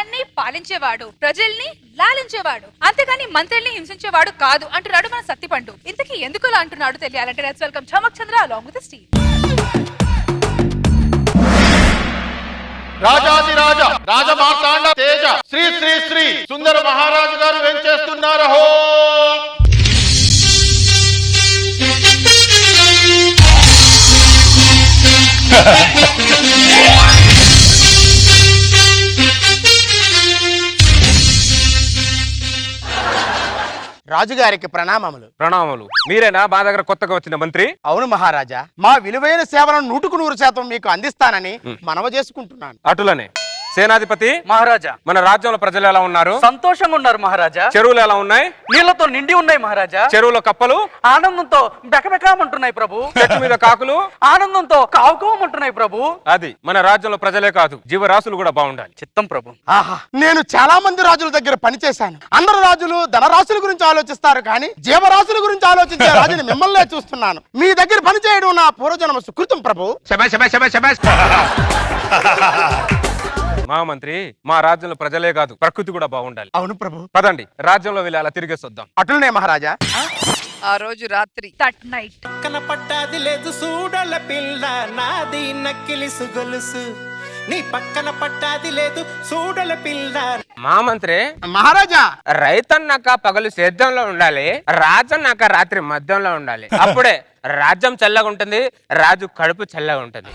రాజ్యాన్ని పాలించేవాడు, ప్రజల్ని లాలించేవాడు, అంతేకాని మంత్రుల్ని హింసించేవాడు కాదు అంటున్నాడు మన సత్తిపండు. ఇంతకీ ఎందుకు అలా అంటున్నాడు తెలియాలంటే let's welcome Chamak Chandra along with Steve. రాజాది రాజా రాజమార్తాండ తేజ శ్రీ శ్రీ శ్రీ సుందర మహారాజు గారు వెంచేస్తున్నారు. హో రాజుగారికి ప్రణామములు. ప్రణామములు. మీరేనా మా దగ్గర కొత్తగా వచ్చిన మంత్రి? అవును మహారాజా, మా విలువైన సేవలను 100% మీకు అందిస్తానని మనవ చేసుకుంటున్నాను. అటులనే సేనాధిపతి మహారాజా, మన రాజ్యంలో ప్రజలు ఎలా ఉన్నారు? సంతోషంగా ఉన్నారు మహారాజా. చెరువులు ఎలా ఉన్నాయి? నీళ్లతో నిండి ఉన్నాయి మహారాజా. చెరువులో కప్పలు ఆనందంతో బెకబెకమంటున్నాయి ప్రభు. చెట్టు మీద కాకులు ఆనందంతో కావుకోమంటున్నాయి ప్రభు. అది మన రాజ్యంలో ప్రజలే కాదు, జీవరాశులు కూడా బాగుండాలి. చిత్తం ప్రభు. ఆహా, నేను చాలా మంది రాజుల దగ్గర పనిచేశాను. అందరు రాజులు ధనరాశుల గురించి ఆలోచిస్తారు, కానీ జీవరాశుల గురించి ఆలోచించే రాజుని మిమ్మల్నే చూస్తున్నాను. మీ దగ్గర పనిచేయడం నా పూర్వజన్మ సుకృతం ప్రభు. మా మంత్రి, మా రాజ్యంలో ప్రజలే కాదు, ప్రకృతి కూడా బాగుండాలి. అవును ప్రభు. పదండి, రాజ్యంలో వెళ్ళి అలా తిరిగేసొద్దాం. అటులనే మహారాజా. ఆ రోజు రాత్రి దట్ నైట్ పట్టాది లేదు చూడల పిల్ల నాది నక్కిలిసు గొలుసు, నీ పక్కన పట్టాది లేదు చూడల పిల్ల. మా మంత్రి, మహారాజా, రైతన్నాక పగలు సేద్యంలో ఉండాలి, రాజన్నాక రాత్రి మద్యంలో ఉండాలి. అప్పుడే రాజ్యం చల్లగా ఉంటుంది, రాజు కడుపు చల్లగా ఉంటుంది.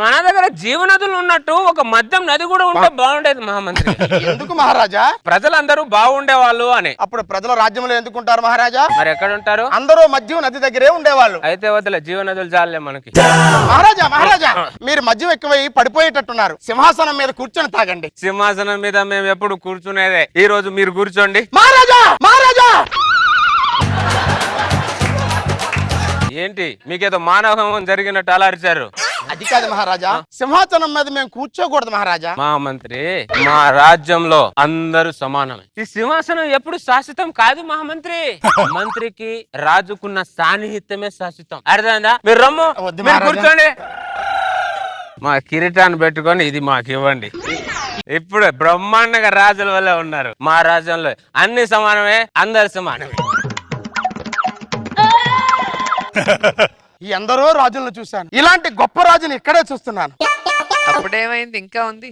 మన దగ్గర జీవనదులు ఉన్నట్టు ఒక మద్యం నది కూడా ఉంటే బాగుండేది మహామంత్రి. ఎందుకు మహారాజా? ప్రజలందరూ బాగుండే వాళ్ళు అని. అప్పుడు ప్రజల రాజ్యంలో ఎందుకుంటారు మహారాజా? మరి ఎక్కడ ఉంటారు? అందరూ మద్యం నది దగ్గరే ఉండేవాళ్ళు. అయితే వదిలే, జీవనదులు చాలే మనకి. మహారాజా మహారాజా, మీరు మద్యం ఎక్కువై పడిపోయేటట్టున్నారు. సింహాసనం మీద కూర్చొని తాగండి. సింహాసనం మీద మేము ఎప్పుడు కూర్చునేదే, ఈ రోజు మీరు కూర్చోండి. మహారాజా మహారాజా, ఏంటి మీకేదో మానవహం జరిగినట్టు అలరిచారు? అది కాదు మహారాజా, సింహాసనం మీద మేము కూర్చోకూడదు మహారాజా. మా మంత్రి, మా రాజ్యంలో అందరూ సమానమే. ఈ సింహాసనం ఎప్పుడు శాశ్వతం కాదు మహామంత్రి. మంత్రికి రాజుకున్న సాన్నిహిత్యమే శాశ్వతం. అర్థమైందా? మీరు రమ్ము, వద్దు మీరు మహారాజా. కూర్చోండి. మా కిరీటాన్ని పెట్టుకొని ఇది మాకు ఇవ్వండి. ఇప్పుడు బ్రహ్మాండంగా రాజుల వల్లే ఉన్నారు. మా రాజ్యంలో అన్ని సమానమే, అందరు సమానమే. ఎందరో రాజులను చూశాను, ఇలాంటి గొప్ప రాజుని ఇక్కడే చూస్తున్నాను. అప్పుడేమైంది? ఇంకా ఉంది.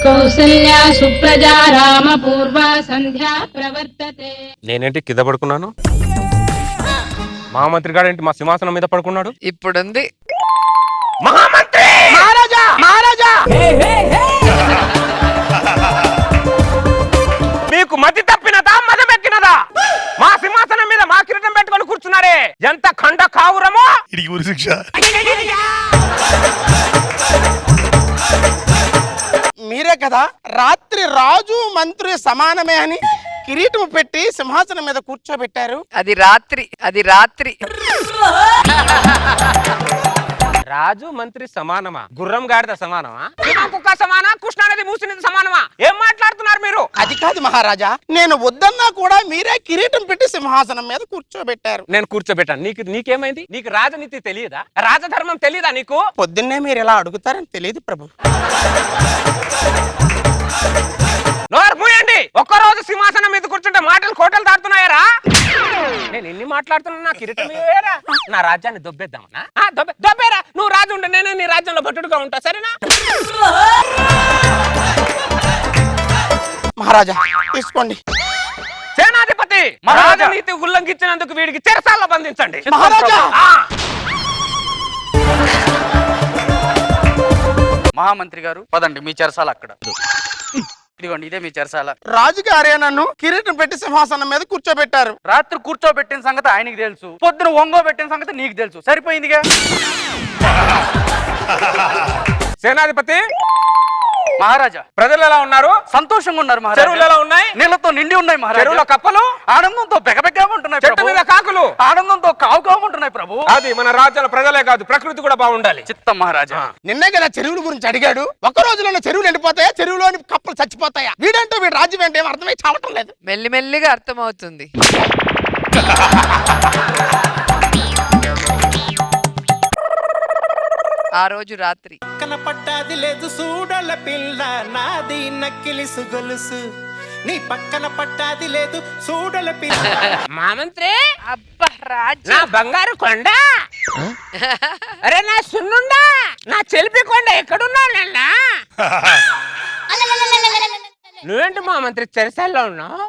కౌసల్యా సుప్రజా రామ పూర్వ సంధ్యా ప్రవర్తతే. నేనేంటి కింద పడుకున్నాను? మహామంత్రి గారు ఏంటి మా సింహాసనం మీద పడుకున్నాడు? ఇప్పుడుంది. మహామంత్రి! మహారాజా మహారాజా, మీకు మతి తప్పినదా, మదమెక్కినదా? మా సింహాసనం మీద మా కిరీటం పెట్టుకొని కూర్చున్నారే, ఎంత ఖండ కావురమో! మీరే కదా రాత్రి రాజు మంత్రి సమానమే అని కిరీటం పెట్టి సింహాసనం మీద కూర్చోబెట్టారు. అది రాత్రి, అది రాత్రి. రాజు మంత్రి సమానమా? గుర్రం గాడిద సమానమా? కుక్క సమానా? కృష్ణానది మూసినది సమానమా? ఏం మాట్లాడుతున్నారు మీరు? అది కాదు మహారాజా, నేను వద్దన్నా కూడా మీరే కిరీటం పెట్టి సింహాసనం మీద కూర్చోబెట్టారు. నేను కూర్చోబెట్టాను. నీకేమైంది? నీకు రాజనీతి తెలియదా? రాజధర్మం తెలియదా నీకు? పొద్దున్నే మీరు ఇలా అడుగుతారని తెలియదు ప్రభు. నోరు మూయండి. ఒక్కరోజు సింహాసనం మీద కూర్చుంటే మాటలు కోటలు దాటుతున్నాయారా? నేను ఎన్ని మాట్లాడుతున్నా, నా కిరీటం ఇవ్వరా? నా రాజ్యాన్ని దొబ్బేద్దామనా? దొబ్బేరా, నువ్వు రాజు ఉంటే నేనే నీ రాజ్యంలో భట్టుడుగా ఉంటా, సరేనా? మహారాజా తీసుకోండి. సేనాధిపతి, రాజనీతి ఉల్లంఘించినందుకు వీడికి చెరసాల్లో బంధించండి. మహారాజా! మహామంత్రి గారు పదండి, మీ చెరసాల అక్కడ. ఇదిగోండి, ఇదే మీ చెరసాల. రాజుగారే నన్ను కిరీటం పెట్టి సింహాసనం మీద కూర్చోబెట్టారు. రాత్రి కూర్చోబెట్టిన సంగతి ఆయనకి తెలుసు, పొద్దున ఒంగోబెట్టిన సంగతి నీకు తెలుసు. సరిపోయిందిగా. సేనాధిపతి మహారాజా, ప్రజలు ఎలా ఉన్నారు? సంతోషంగా ఉన్నారు మహారాజా. చెరువులు ఎలా ఉన్నాయి? నీళ్లతో నిండి ఉన్నాయి మహారాజా. చెరువులో కప్పలు ఆనందంతో బెగబెగ్గమంటున్నాయి. చెట్టు మీద కాకులు ఆనందంతో కావుకోమంటున్నాయి ప్రభు. అది మన రాజ్యాల ప్రజలే కాదు, ప్రకృతి కూడా బాగుండాలి. చిత్తం మహారాజా. నిన్నే కదా చెరువుల గురించి అడిగాడు. ఒక్క రోజులోనే చెరువులు ఎండిపోతాయా, చెరువులోని కప్పలు చచ్చిపోతాయా? వీడంటూ వీడు రాజ్యం ఏంటి ఏం అర్థమై చావటం లేదు. మెల్లిమెల్లిగా అర్థమవుతుంది. ఆ రోజు రాత్రి పక్కన పట్టాది లేదు చూడల పిల్ల నాది నక్కిలిసు గొలుసు నీ పక్కన పట్టాది లేదు చూడల పిల్ల మా మంత్రి అబ్బా రాజ్యం నా బంగారు కొండ అరే నా సున్నుండా నా చెలిపి కొండ ఎక్కడున్నాళ్ళన్నా నువ్వేంటి మా మంత్రి చెరసాల్లో ఉన్నావు?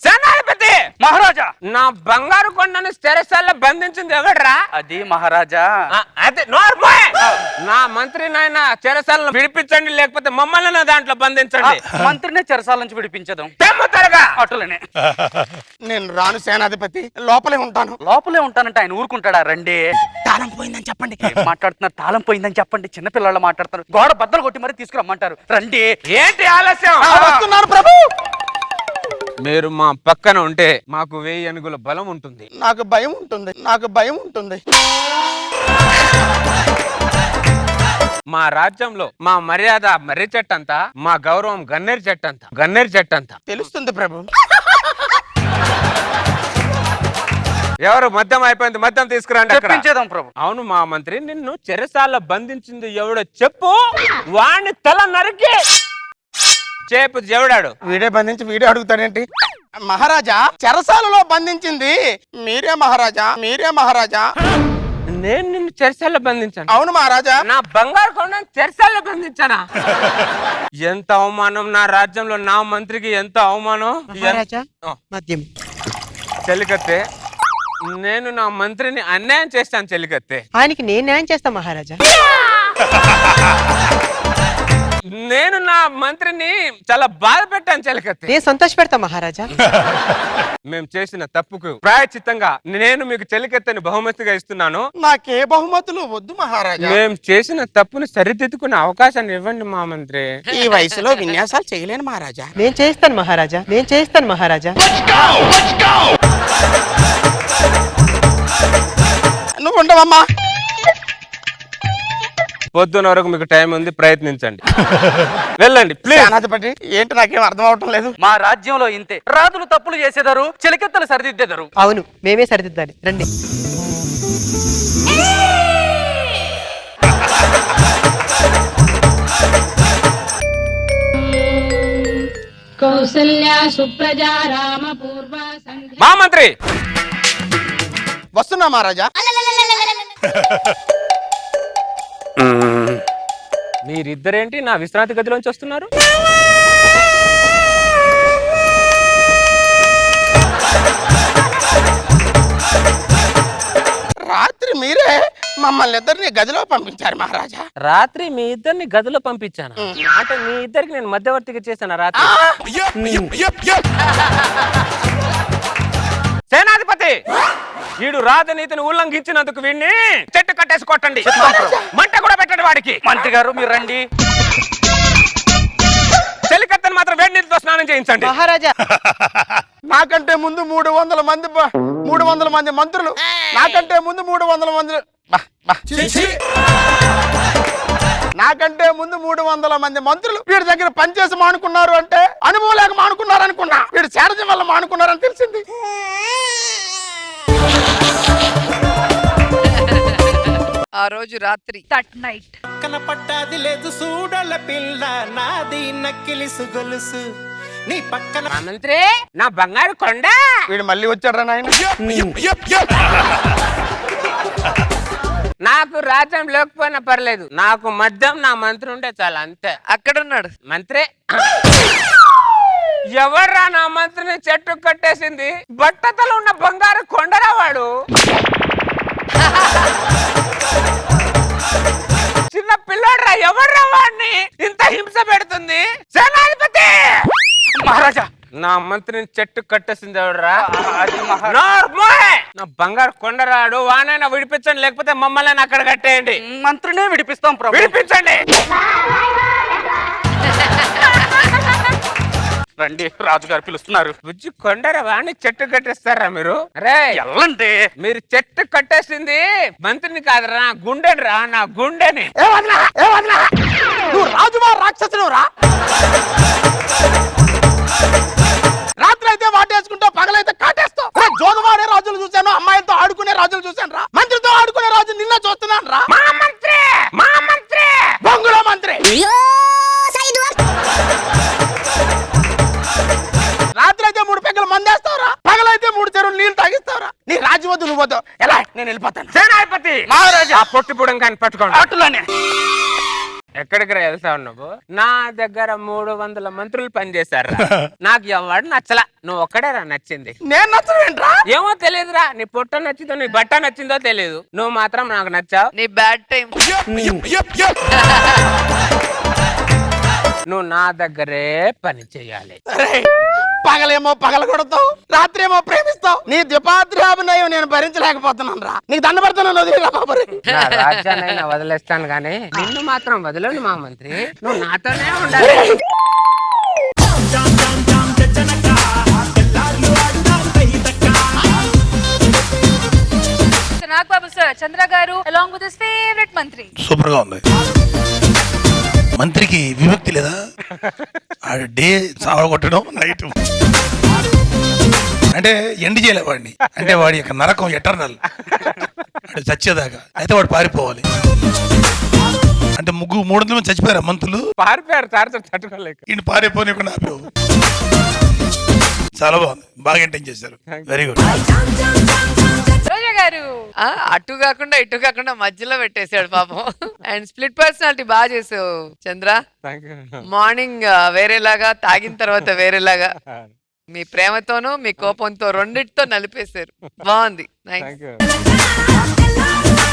సేనాధిపతి మహారాజా నా బంగారు కొండను చెరసాల్లో బంధించింది ఎవడ్రా? అది మహారాజా అదే నోర్మోయ్ నా మంత్రి నాయన చెరసాలను విడిపించండి, లేకపోతే మమ్మల్ని నా దాంట్లో బంధించండి. మంత్రినే చెరసాల నుంచి విడిపించదాం. తెమ్ముతారుగా అటులనే నేను రాను సేనాధిపతి, లోపలే ఉంటాను. లోపలే ఉంటానంటే ఆయన ఊరుకుంటాడా? రండి. తాళం పోయిందని చెప్పండి. ఏం మాట్లాడుతున్నారు? తాళం పోయిందని చెప్పండి. చిన్నపిల్లలు మాట్లాడుతున్నారు. గోడ బద్దలు కొట్టి మరీ తీసుకురమ్మంటారు. రండి. ఏంటి ఆలస్యం? వస్తున్నాను ప్రభు. మీరు మా పక్కన ఉంటే మాకు 1000 ఏనుగుల బలం ఉంటుంది. నాకు భయం ఉంటుంది, నాకు భయం ఉంటుంది. మా రాజ్యంలో మా మర్యాద మర్రి చెట్టంతా, మా గౌరవం గన్నేరు చెట్టంతా, గన్నేరు చెట్టంతా. తెలుస్తుంది ప్రభు. ఎవరు మద్యం అయిపోయింది, మద్యం తీసుకురండి అక్కడ. చెప్పించేదాం ప్రభు. అవును మా మంత్రి, నిన్ను చెరసాల బంధించింది ఎవడో చెప్పు, వాణ్ణి తల నరికి చేపు. ఎవడాడు? వీడే బంధించి వీడే అడుగుతాడేంటి? మహారాజా, చెరసాలలో బంధించింది మీరే మహారాజా, మీరే మహారాజా. నేను నిన్ను చెరసాల్లో బంధించాను? అవును మహారాజా. నా బంగారు కొండను చెరసాల్లో బంధించానా? ఎంత అవమానం నా రాజ్యంలో, నా మంత్రికి ఎంత అవమానం. మద్యం చెలికత్తే, నేను నా మంత్రిని అన్యాయం చేస్తాను చెలికత్తే. ఆయనకి నేను న్యాయం చేస్తా మహారాజా. నేను నా మంత్రిని చాలా బాధ పెట్టాను చెలికత్తే. నేను సంతోష పెడతా మహారాజా. మేము చేసిన తప్పుకు ప్రాయచిత్తంగా నేను మీకు చెలికత్తెని బహుమతిగా ఇస్తున్నాను. నాకే బహుమతులు వద్దు మహారాజా. మేము చేసిన తప్పుని సరిదిద్దుకునే అవకాశాన్ని ఇవ్వండి మా మంత్రి. ఈ వయసులో విన్యాసాలు చేయలేను మహారాజా. నేను చేస్తాను మహారాజా, నేను చేస్తాను మహారాజా. నువ్వు ఉండవమ్మా. పొద్దున వరకు మీకు టైం ఉంది, ప్రయత్నించండి. వెళ్ళండి ప్లీజ్. సేనాధిపతి, ఏంటి నాకేం అర్థం అవటం లేదు. మా రాజ్యంలో ఇంతే. రాజులు తప్పులు చేసేదారు, చెలికెత్తలు సరిదిద్దేదారు. అవును, మేమే సరిదిద్దాలి. రండి. కౌసల్యా సుప్రజా రామ పూర్వ సంధ్యా. మా మంత్రి వస్తున్నా మహారాజా. మీరిద్దరేంటి నా విశ్రాంతి గదిలోంచి వస్తున్నారు? రాత్రి మీరే మమ్మల్ని ఇద్దరిని గదిలో పంపించారు మహారాజా. రాత్రి మీ ఇద్దరిని గదిలో పంపించాను అంటే మీ ఇద్దరికి నేను మధ్యవర్తిగా చేశాను రాత్రి. సేనాధిపతి, వీడు రాజనీతిని ఉల్లంఘించినందుకు వీడిని చెట్టు కట్టేసి కొట్టండి, మంట కూడా పెట్టండి వాడికి. మంత్రి గారు మీరు రండి. చెలికత్తెను మాత్రం వేడి నీటితో స్నానం చేయించండి. మహారాజా, నాకంటే ముందు 300 మంది మంత్రులు, నాకంటే ముందు 300 మంది నాకంటే ముందు 300 మంది మంత్రులు వీడి దగ్గర పనిచేసి మానుకున్నారు అంటే అనుభవం లేక మానుకున్నారు అనుకున్నా. వీడు శారజం వల్ల మానుకున్నారని తెలిసింది. ఆ రోజు రాత్రి దట్ నైట్ పక్కన పట్టాది లేదు చూడల పిల్ల నాది నక్కిలిసు గొలుసు నీ పక్కన మా మంత్రి, నా బంగారు కొండ. వీడు మళ్ళీ వచ్చాడు రా నాయన. నాకు రాజ్యం లేకపోయినా పర్లేదు, నాకు మద్యం నా మంత్రి ఉంటే చాలా, అంతే. అక్కడున్నాడు మంత్రి. ఎవర్రా నా మంత్రిని చెట్టు కట్టేసింది? బట్టతలు ఉన్న బంగారు కొండరా వాడు. చిన్న పిల్లోడ్రా, ఎవర్రా వాడిని ఇంత హింస పెడుతుంది? సేనాధిపతి! మహారాజా, నా మంత్రిని చెట్టు కట్టేసింది ఎవడరా? అది నా బంగారు కొండరాడు, వానైనా విడిపించండి, లేకపోతే మమ్మల్ని అక్కడ కట్టేయండి. మంత్రినే విడిపిస్తాం ప్రభు. విడిపించండి. రండి, రాజుగారు పిలుస్తున్నారు. బుజ్జి కొండరా, వాణ్ణి చెట్టు కట్టేస్తారా మీరు? రే ఎల్లండి. మీరు చెట్టు కట్టేసింది మంత్రిని కాదురా, నా గుండెని రా, నా గుండెని. నువ్వు రాజువా రాక్షసుడు రా? రాత్రి అయితే వాటేసుకుంటావు, పగలైతే కాటేస్తావు. జోదవాడే రాజులు చూశాను, అమ్మాయిలతో ఆడుకునే రాజులు చూశాను రా. మంత్రితో ఆడుకునే రాజు నిన్న చూస్తున్నాను రా. మా మంత్రి బొంగులో మంత్రి. రాత్రి అయితే 3 పెగ్గలు మందేస్తావురా, పగలైతే 3 చెరువులు నీళ్లు తాగిస్తావురా. నీ రాజు వద్దు, నువ్వు వద్దు. ఎలా నేను వెళ్ళిపోతాను. సేనాధిపతి మహారాజా. ఆ పొట్టి పుడం కానీ పట్టుకోండి. అటులోనే ఎక్కడికి వెళ్తావు నువ్వు? నా దగ్గర 300 మంత్రులు పనిచేశారు. నాకు ఎవడు నచ్చలా, నువ్వు ఒక్కడేరా నచ్చింది. నేను నచ్చవేంట్రా? ఏమో తెలియదురా, నీ పొట్ట నచ్చిందో నీ బట్ట నచ్చిందో తెలియదు, నువ్వు మాత్రం నాకు నచ్చావు. నీ బ్యాడ్ టైం. నువ్వు నా దగ్గరే పని చేయాలి. పగలేమో పగల కొడతావు, రాత్రి ఏమో ప్రేమిస్తావు. నీ ద్విపాత్రాభినయం నేను భరించలేకపోతున్నాను రా. నీకు దండ పెడతాను, వదిలేరా బాబు. నా రాజ్యాన్ని వదిలేస్తాను గానీ నిన్ను మాత్రం వదలను మా మంత్రి. నువ్వు నాతోనే ఉండాలి. నాగబాబు సార్, చంద్ర గారు అలాంగ్ విత్ హిస్ ఫేవరెట్ మంత్రి. సూపర్ గా ఉంది. మంత్రికి విముక్తి లేదా? డే సావగొట్టడం, నైట్ అంటే ఎండ్ చేయలే వాడిని. అంటే వాడి యొక్క నరకం ఎటర్నల్, అంటే చచ్చేదాకా. అయితే వాడు పారిపోవాలి. అంటే 300 మంది చచ్చిపోయారు మంత్రులు. పారిపోయారు సార్, తట్టుకోలేక. ఈయన పారిపోని ఆపేవు. చాలా బాగుంది, బాగా ఎంటైన్ చేశారు. Very good. రోజా గారు అటు కాకుండా ఇటు కాకుండా మధ్యలో పెట్టేశాడు పాపం. అండ్ స్ప్లిట్ పర్సనాలిటీ బాగా చేసావు చంద్ర. మార్నింగ్ వేరేలాగా, తాగిన తర్వాత వేరేలాగా. మీ ప్రేమతోనూ మీ కోపంతో రెండిటితో నలిపేశారు. బాగుంది. నైస్.